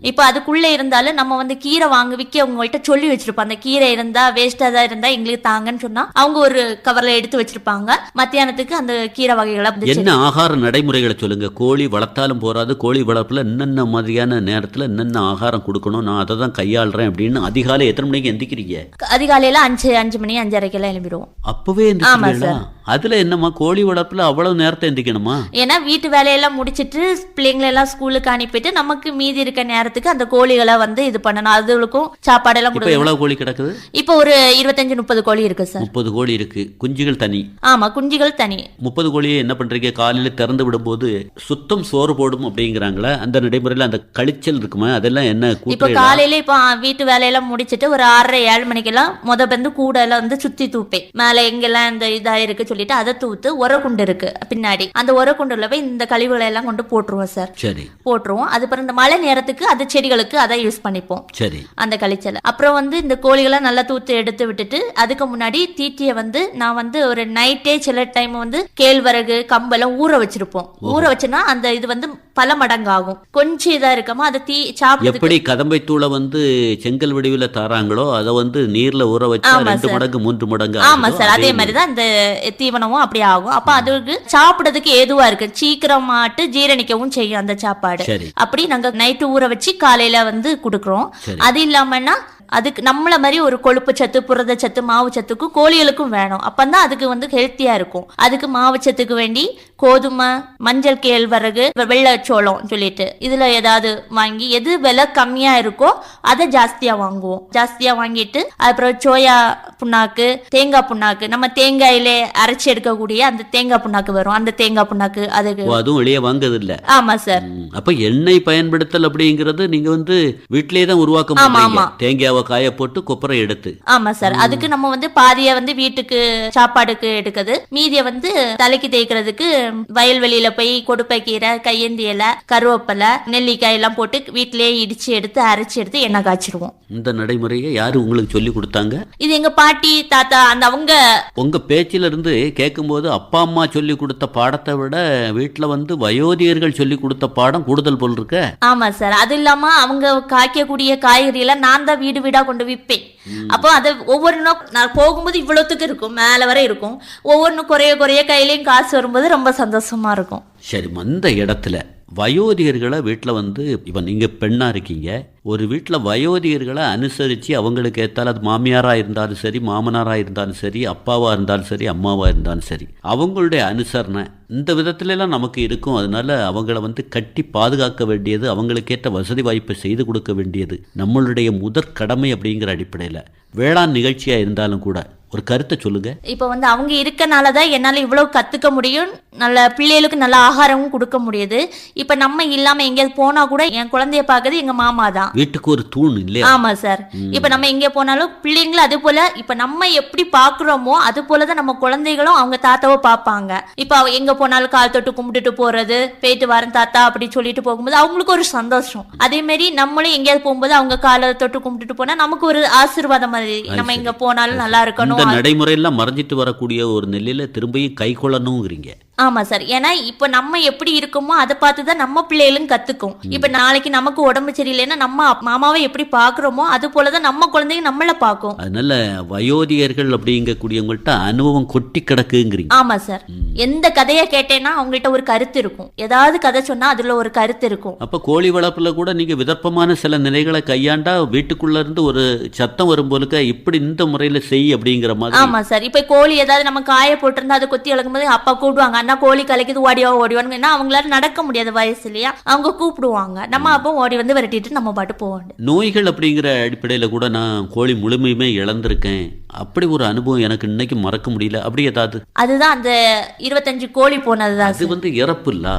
இப்ப அதுக்குள்ள இருந்தாலும் நம்ம வந்து கீரை விக்க அவங்கள்ட்ட சொல்லி வச்சிருப்போம், அந்த கீரை இருந்தா வேஸ்டா தான் இருந்தா எங்களுக்கு தாங்கன்னு சொன்னா அவங்க ஒரு கவர்ல எடுத்து வச்சிருப்பாங்க. மத்தியானத்துக்கு அந்த கீரை வகைகளை என்ன ஆகார நடைமுறைகளை சொல்லுங்க. கோழி வளர்த்தாலும் போறாது, கோழி வளர்ப்புல என்னென்ன மாதிரியான நேரத்துல என்னென்ன ஆகாரம் கொடுக்கணும், நான் அதை தான் கையாளுறேன் அப்படின்னு. அதிகாலை எத்தனை மணிக்கு எந்திக்கிறீங்க? அதிகாலையில 5 மணி 5:30 எழும்பிடுவோம். அப்பவே எந்திரிக்கிறீங்களா? அதுல என்னமா கோழி வளர்ப்புல அவ்வளவு நேரத்தை எந்திக்கணுமா? ஏன்னா வீட்டு வேலையெல்லாம் முடிச்சிட்டு பிள்ளைங்களை எல்லாம் ஸ்கூலுக்கு அனுப்பிட்டு நமக்கு மீதி இருக்க நேரத்துக்கு அந்த கோழிகளை வந்து இது பண்ணணும், அதுகளுக்கும் சாப்பாடு எல்லாம் கொடுக்கணும். எவ்வளவு கோழி கிடக்குது? இப்போ ஒரு 25-30 கோழி இருக்கு சார். 30 கோழி இருக்கு. குஞ்சுகள் தனி? ஆமா, குஞ்சுகள் தனி. 30 கோழியை என்ன பண்றீங்க? காலையில திறந்து விடும்போது சுத்தம் சோறு போடும் அப்படிங்கிறாங்களா, அந்த நடைமுறையில அந்த கழிச்சல் இருக்குமா, அதெல்லாம் என்ன? இப்ப காலையில இப்ப வீட்டு வேலையெல்லாம் முடிச்சிட்டு ஒரு 6:30-7 மணிக்கெல்லாம் வந்து கூட எல்லாம் வந்து சுத்தி தூப்பேன். மேல எங்கெல்லாம் இந்த இதா இருக்கு சொல்லிட்டு அதை தூத்து உரக்குண்டு இருக்கு பின்னாடி, அந்த உரக்குண்டுல போய் இந்த கழிவுகளை எல்லாம் கொண்டு போட்டுருவோம் சார். சரி, போட்டுருவோம். அது பிறகு இந்த மழை நேரத்துக்கு அது செடிகளுக்கு அதை யூஸ் பண்ணிப்போம். சரி, அந்த கழிச்சல். அப்புறம் வந்து இந்த கோழிகளை நல்லா தூத்து எடுத்து விட்டுட்டு அதுக்கு முன்னாடி தீட்டியை வந்து நான் வந்து ஒரு நைட்டே சில டைம் வந்து கேழ்வரகு கம்பெல்லாம் ஊற வச்சிருப்போம். ஊற வச்சுன்னா அந்த இது வந்து பல மடங்கு ஆகும். கொஞ்சம் இதா இருக்காம அதை சாப்பிட்டு எப்படி கதம்பை தூளை வந்து செங்கல் வடிவில தாராங்களோ அதை வந்து நீர்ல ஊற வச்சா 2 மடங்கு 3 மடங்கு. ஆமா சார், அதே மாதிரிதான் இந்த தீவனமும் அப்படி ஆகும். அப்ப அதுக்கு சாப்பிடறதுக்கு ஏதுவா இருக்கு, சீக்கிரமாட்டு ஜீரணிக்கவும் செய்யும் அந்த சாப்பாடு. அப்படி நாங்க நைட்டு ஊற வச்சு காலையில வந்து குடுக்குறோம். அது இல்லாமன்னா அதுக்கு நம்மள மாதிரி ஒரு கொழுப்பு சத்து, புரத சத்து, மாவு சத்துக்கு கோழிகளுக்கும் வேணும். அப்பந்தான் அதுக்கு வந்து ஹெல்த்தியா இருக்கும். அதுக்கு மாவு சத்துக்கு வேண்டி கோதுமை, மஞ்சள் கேழ்வரகு, வெள்ளச்சோளம் சொல்லிட்டு இதுல ஏதாவது வாங்கி எது விலை கம்மியா இருக்கோ அதை ஜாஸ்தியா வாங்குவோம். ஜாஸ்தியா வாங்கிட்டு அப்புறம் சோயா புண்ணாக்கு, தேங்காய் புண்ணாக்கு, நம்ம தேங்காயிலே அரைச்சி எடுக்கக்கூடிய அந்த தேங்காய் புண்ணாக்கு வரும், அந்த தேங்காய் புண்ணாக்கு அதுக்கு அதுவும் வெளியே வாங்குறது இல்ல. ஆமா சார். அப்ப எண்ணெய் பயன்படுத்தல் அப்படிங்கிறது நீங்க வந்து வீட்டிலேயே தான் உருவாக்க முடியும். தேங்காய் காய போட்டு கொப்பரை எடுத்து. ஆமா சார், அதுக்கு நம்ம வந்து பாதிய வந்து வீட்டுக்கு சாப்பாடுக்கு எடுக்குது, மீதிய வந்து தலைக்கு தேய்க்கிறதுக்கு வயல்வெளியில போய் கொடுப்பை கீரை, கையேந்தி இலை, கருவேப்பிலை, நெல்லிக்காய் எல்லாம் போட்டு வீட்டிலேயே இடிச்சு எடுத்து அரைச்சி எடுத்து எண்ணெய் காய்ச்சிருவோம். இந்த நடைமுறையை யாரு உங்களுக்கு சொல்லி கொடுத்தாங்க? இது எங்க பாட்டி தாத்தா அந்த அவங்க. உங்க பேச்சில இருந்து கேட்கும்போது அப்பா அம்மா சொல்லி கொடுத்த பாடத்தை விட வீட்டுல வந்து வயோதிகர்கள் சொல்லி கொடுத்த பாடம் கூடுதல் போல் இருக்க. ஆமா சார். அது இல்லாம அவங்க காய்க்கக்கூடிய காய்கறி எல்லாம் நான் தான் வீடு வீடா கொண்டு விற்பேன். அப்போ அது ஒவ்வொன்றும் நான் போகும்போது இவ்வளவுத்துக்கு இருக்கும், மேல வரை இருக்கும். ஒவ்வொன்றும் குறைய குறைய கையிலையும் காசு வரும்போது ரொம்ப சந்தோஷமா இருக்கும். சரி, அந்த இடத்துல வயோதிகர்களை வீட்டில் வந்து இப்போ நீங்கள் பெண்ணாக இருக்கீங்க, ஒரு வீட்டில் வயோதிகர்களை அனுசரித்து அவங்களுக்கு ஏற்றாலும் அது மாமியாராக இருந்தாலும் சரி, மாமனாராக இருந்தாலும் சரி, அப்பாவாக இருந்தாலும் சரி, அம்மாவாக இருந்தாலும் சரி, அவங்களுடைய அனுசரணை இந்த விதத்துலலாம் நமக்கு இருக்கும். அதனால அவங்கள வந்து கட்டி பாதுகாக்க வேண்டியது, அவங்களுக்கேற்ற வசதி வாய்ப்பை செய்து கொடுக்க வேண்டியது நம்மளுடைய முதற் கடமை அப்படிங்கிற அடிப்படையில் வேளாண் நிகழ்ச்சியாக இருந்தாலும் கூட ஒரு கருத்தை சொல்லுங்க. இப்ப வந்து அவங்க இருக்கனாலதான் என்னால இவ்வளவு கத்துக்க முடியும், நல்ல பிள்ளைகளுக்கு நல்ல ஆகாரமும் கொடுக்க முடியுது. இப்ப நம்ம இல்லாம எங்கேயாவது போனா கூட என் குழந்தைய பாக்குறது எங்க மாமா தான். வீட்டுக்கு ஒரு தூண் இல்லையா? ஆமா சார். இப்ப நம்ம எங்க போனாலும் பிள்ளைங்களும் அது போல, இப்ப நம்ம எப்படி பாக்குறோமோ அது போலதான் நம்ம குழந்தைகளும் அவங்க தாத்தாவை பாப்பாங்க. இப்ப எங்க போனாலும் கால் தொட்டு கும்பிட்டுட்டு போறது, போயிட்டு வரேன் தாத்தா அப்படி சொல்லிட்டு போகும்போது அவங்களுக்கு ஒரு சந்தோஷம். அதே மாதிரி நம்மளும் எங்கேயாவது போகும்போது அவங்க காலை தொட்டு கும்பிட்டுட்டு போனா நமக்கு ஒரு ஆசீர்வாதம் மாதிரி, நம்ம எங்க போனாலும் நல்லா இருக்கணும். இந்த நடைமுறையெல்லாம் மறைஞ்சிட்டு வரக்கூடிய ஒரு நிலையில திரும்பியும் கை கொள்ளணும்ங்கிறீங்க. ஆமா சார். ஏன்னா இப்ப நம்ம எப்படி இருக்கோமோ அதை பார்த்துதான் நம்ம பிள்ளைகளும் கத்துக்கும். இப்ப நாளைக்கு நமக்கு உடம்பு சரியில்லைன்னா நம்ம மாமாவை எப்படி பாக்குறோமோ அது போலதான் நம்ம குழந்தைங்க நம்மள பாக்கும். அதனால வயோதிகர்கள் அப்படிங்கக்கூடியவங்கள்ட்ட அனுபவம் கொட்டி கிடக்குங்கிறீங்க. ஆமா சார். எந்த கதையை கேட்டேன்னா அவங்கள்ட்ட ஒரு கருத்து இருக்கும், ஏதாவது கதை சொன்னா அதுல ஒரு கருத்து இருக்கும். அப்ப கோழி வளர்ப்புல கூட நீங்க விதர்ப்பமான சில நிலைகளை கையாண்டா வீட்டுக்குள்ள இருந்து ஒரு சத்தம் வரும்போது இப்படி இந்த முறையில செய் அப்படிங்கிற மாதிரி. ஆமா சார். இப்ப கோழி ஏதாவது நம்ம காய போட்டிருந்தா அதை கொத்தி இழக்கும் போது அப்பா கூப்பிடுவாங்க, கோழி கலைக்குது ஓடியோ ஓடிவான்னு. அவங்களால நடக்க முடியாத வயசு இல்லையா, அவங்க கூப்பிடுவாங்க, நம்ம அப்போ ஓடி வந்து விரட்டிட்டு நம்ம பாட்டு போவோம். நோய்கள் அப்படிங்கிற அடிப்படையில கூட நான் கோழி முழுமையுமே இழந்திருக்கேன், அப்படி ஒரு அனுபவம் எனக்கு இன்னைக்கு மறக்க முடியல. அப்படி ஏதாவது? அதுதான் அந்த 25 கோழி போனதுதான். அது வந்து இறப்பு இல்ல,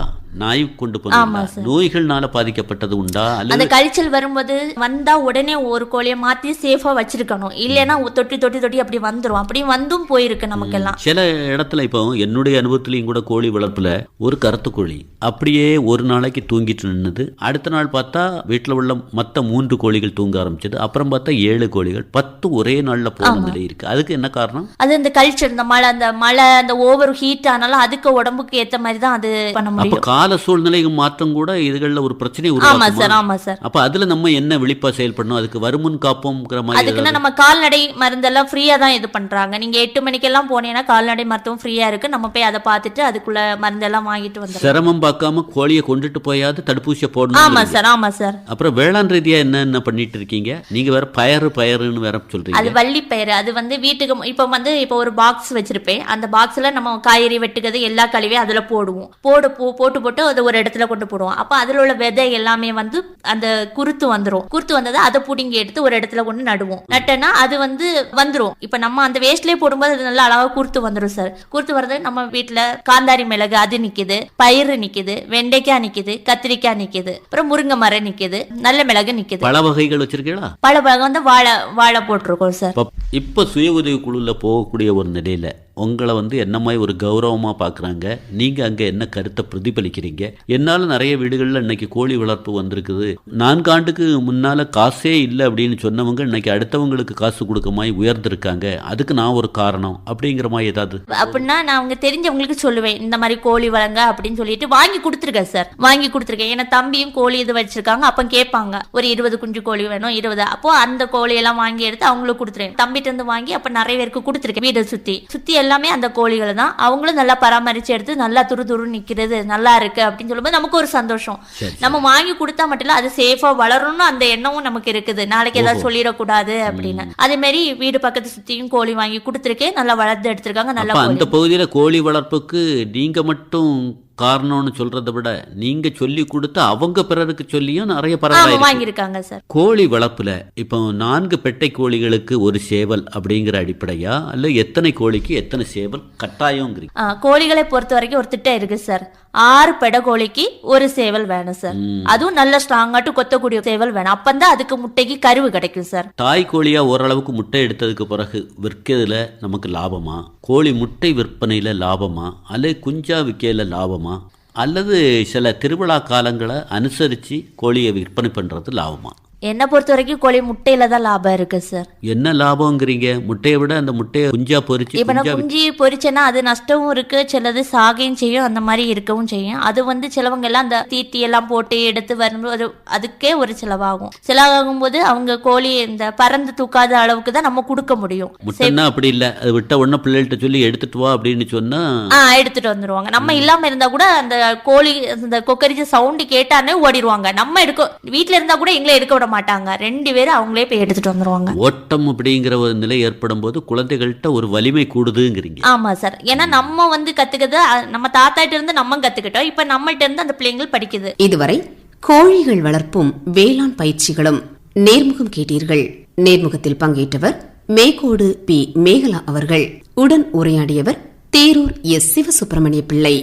நாய் கொண்டு போன நோய்கள்னால பாதிக்கப்பட்டது உண்டா? அந்த கழிச்சல் வரும்போது வந்தா உடனே ஒரு கோழியை மாத்தி சேஃபா வச்சிருக்கணும், இல்லைன்னா தொட்டி தொட்டி தொட்டி அப்படி வந்துரும். அப்படி வந்தும் போயிருக்கு நமக்கெல்லாம். சில இடத்துல இப்போ என்னுடைய அனுபவத்திலையும் கூட கோழி வளர்ப்புல ஒரு கருத்து கோழி அப்படியே ஒரு நாளைக்கு தூங்கிட்டு நின்னுது. அடுத்த நாள் பார்த்தா வீட்டுல உள்ள மத்த 3 கோழிகள் தூங்க ஆரம்பிச்சது. அப்புறம் பார்த்தா 7 கோழிகள், 10 ஒரே நாள்ல போன நிலை இருக்கு. அதுக்கு என்ன காரணம்? அது இந்த கழிச்சல், இந்த மழை அந்த ஓவர் ஹீட் ஆனாலும் அதுக்கு உடம்புக்கு ஏத்த மாதிரி தான் அது பண்ண முடியும். கால சூழ்நிலை மாற்றம் கூட இதுகள்ல ஒரு பிரச்சனை உருவாக்குமா? அப்ப அதுல நம்ம என்ன விழிப்பா செயல்படணும்? அதுக்கு வருமுன் காப்போம்ங்கிற மாதிரி. அதுக்குன்னா நம்ம கால்நடை மருந்தெல்லாம் ஃப்ரீயா தான் இது பண்றாங்க. நீங்க 8 மணிக்கெல்லாம் போனீங்கன்னா கால்நடை மருத்துவம் ஃப்ரீயா இருக்கு. நம்ம போய் அதை பார்த்துட்டு அதுக்குள்ள மருந்தெல்லாம் வாங்கிட்டு வந்து சிரமம் பார்க்காம கோழியை கொண்டுட்டு போயாவது தடுப்பூசியை போடணும். ஆமா சார். ஆமா சார். அப்புறம் வேளாண் ரீதியா என்ன பண்ணிட்டு இருக்கீங்க நீங்க? வேற பயிருன்னு வேற சொல்றீங்க. அது வள்ளி பயிர். அது வந்து வீட்டுக்கு இப்ப ஒரு பாக்ஸ் வச்சிருப்பேன். அந்த பாக்ஸ்ல நம்ம காய்கறி வெட்டுக்கிறது எல்லா கழிவையும் அதுல போடுவோம். போட்டு அது ஒரு இடத்துல கொண்டு போடுவோம். அப்ப அதுல உள்ள விதை எல்லாமே வந்து அந்த குருத்து வந்துரும். குருத்து வந்ததை அதை புடிங்கி எடுத்து ஒரு இடத்துல கொண்டு நடுவோம். நட்டனா அது வந்து வந்துரும். இப்ப நம்ம அந்த வேஸ்ட்லயே போடும்போது அது நல்லா அழகா குருத்து வந்துரும் சார். குருத்து வர்றது நம்ம வீட்டுல காந்தாரி மிளகு அது நிக்குது, பயிறு நிக்குது, வெண்டைக்காய் நிக்குது, கத்திரிக்காய் நிக்குது, அப்புறம் முருங்கை மரம் நிக்குது, நல்ல மிளகு நிக்குது. பல வகைகள் வச்சிருக்கீங்களா? பல வகை வந்து வாழை போட்டிருக்கோம் சார். இப்ப சுய உதவி குழுல போகக்கூடிய ஒரு நிலையில உங்களை வந்து என்ன மாதிரி ஒரு கௌரவமாக பார்க்குறாங்க, நீங்கள் அங்கே என்ன கருத்தை பிரதிபலிக்கிறீங்க? என்னால் நிறைய வீடுகளில் இன்னைக்கு கோழி வளர்ப்பு வந்திருக்குது. 4 ஆண்டுக்கு முன்னால் காசே இல்லை அப்படின்னு சொன்னவங்க இன்னைக்கு அடுத்தவங்களுக்கு காசு கொடுக்க மாதிரி உயர்ந்திருக்காங்க. அதுக்கு நான் ஒரு காரணம் அப்படிங்கிற மாதிரி ஏதாவது? அப்படின்னா நான் அவங்க தெரிஞ்சவங்களுக்கு சொல்லுவேன், இந்த மாதிரி கோழி வளங்க அப்படின்னு சொல்லிட்டு வாங்கி கொடுத்துருக்கேன் சார். வாங்கி கொடுத்துருக்கேன். ஏன்னா தம்பியும் கோழி இது வச்சிருக்காங்க. அப்போ கேட்பாங்க ஒரு 20 குஞ்சு கோழி வேணும், 20. அப்போ அந்த கோழியெல்லாம் வாங்கி எடுத்து அவங்களுக்கு கொடுத்துருவேன். தம்பிட்டு இருந்து வாங்கி அப்போ நிறைய பேருக்கு கொடுத்துருக்கேன். வீடை சுற்றி எல்லாமே அந்த கோழிகளை தான். அவங்களும் நல்லா பராமரிச்சு எடுத்து நல்லா துரு நிக்கிறது நல்லா இருக்கு அப்படின்னு சொல்லும்போது நமக்கு ஒரு சந்தோஷம். நம்ம வாங்கி கொடுத்தா மட்டும் இல்ல, அது சேஃபா வளரணும்னு அந்த எண்ணமும் நமக்கு இருக்குது. நாளைக்கு ஏதாவது சொல்லிடக்கூடாது அப்படின்னு. அதே மாதிரி வீடு பக்கத்து சுத்தியும் கோழி வாங்கி கொடுத்துருக்கேன். நல்லா வளர்த்து எடுத்திருக்காங்க. நல்லா அந்த பகுதியில கோழி வளர்ப்புக்கு நீங்க மட்டும் காரணம்னு சொல்றதை விட நீங்க சொல்லி கொடுத்து அவங்க பிறருக்கு சொல்லியும் நிறைய பரவாயில்லை வாங்கியிருக்காங்க சார். கோழி வளர்ப்புல இப்போ 4 பெட்டை கோழிகளுக்கு ஒரு சேவல் அப்படிங்கிற அடிப்படையா அல்ல எத்தனை கோழிக்கு எத்தனை சேவல் கட்டாயம்ங்கிறீங்க? கோழிகளை பொறுத்த வரைக்கும் ஒரு திட்டம் இருக்கு சார். 6 பெடை கோழிக்கு ஒரு சேவல் வேணும் சார். அதுவும் நல்ல ஸ்ட்ராங்காட்டு கொத்தக்கூடிய சேவல் வேணும். அப்பந்தான் அதுக்கு முட்டைக்கு கருவு கிடைக்கும் சார். தாய் கோழியா ஓரளவுக்கு முட்டை எடுத்ததுக்கு பிறகு விற்கிறதுல நமக்கு லாபமா? கோழி முட்டை விற்பனையில லாபமா, அல்லது குஞ்சா விற்கையில லாபமா, அல்லது சில திருவிழா காலங்களை அனுசரித்து கோழியை விற்பனை பண்ணுறது லாபமா? என்னை பொறுத்த வரைக்கும் கோழி முட்டையில தான் லாபம் இருக்கு சார். என்ன லாபங்கிறீங்க? முட்டையை விட அந்த முட்டையை குஞ்சா பொரிச்சு இப்ப நான் குஞ்சு பொரிச்சேன்னா அது நஷ்டமும் இருக்கு, சிலது சாகையும் செய்யும், அந்த மாதிரி இருக்கவும் செய்யும். அது வந்து சிலவங்க எல்லாம் அந்த தீட்டி எல்லாம் போட்டு எடுத்து வரும்போது அதுக்கே ஒரு செலவாகும். செலவாகும் போது அவங்க கோழி இந்த பறந்து தூக்காத அளவுக்கு தான் நம்ம கொடுக்க முடியும். முட்டைன்னா அப்படி இல்லை, அது விட்ட உடனே பிள்ளைகள்கிட்ட சொல்லி எடுத்துட்டு வா அப்படின்னு சொன்னா எடுத்துட்டு வந்துருவாங்க. நம்ம இல்லாம இருந்தா கூட அந்த கோழி அந்த கொக்கரிச்ச சவுண்டு கேட்டானே ஓடிடுவாங்க. நம்ம எடுக்க வீட்டுல இருந்தா கூட எங்களை எடுக்க விட மாட்டாங்க, 2 பேரும் அவங்களே போய் எடுத்துட்டு வந்துருவாங்க. ஓட்டம் அப்படிங்கிற ஒரு நிலை ஏற்படும் போது குழந்தைகள்கிட்ட ஒரு வலிமை கூடுதுங்கிறீங்க. ஆமா சார். ஏன்னா நம்ம வந்து கத்துக்கிறது நம்ம தாத்தாட்ட இருந்து நம்ம கத்துக்கிட்டோம், இப்ப நம்மள்ட்ட இருந்து அந்த பிள்ளைங்கள் படிக்குது. இதுவரை கோழிகள் வளர்ப்பும் வேளாண் பயிற்சிகளும் நேர்முகம் கேட்டீர்கள். நேர்முகத்தில் பங்கேற்றவர் மேகோடு பி. மேகலா அவர்கள். உடன் உரையாடியவர் தேரூர் எஸ். சிவசுப்பிரமணிய பிள்ளை.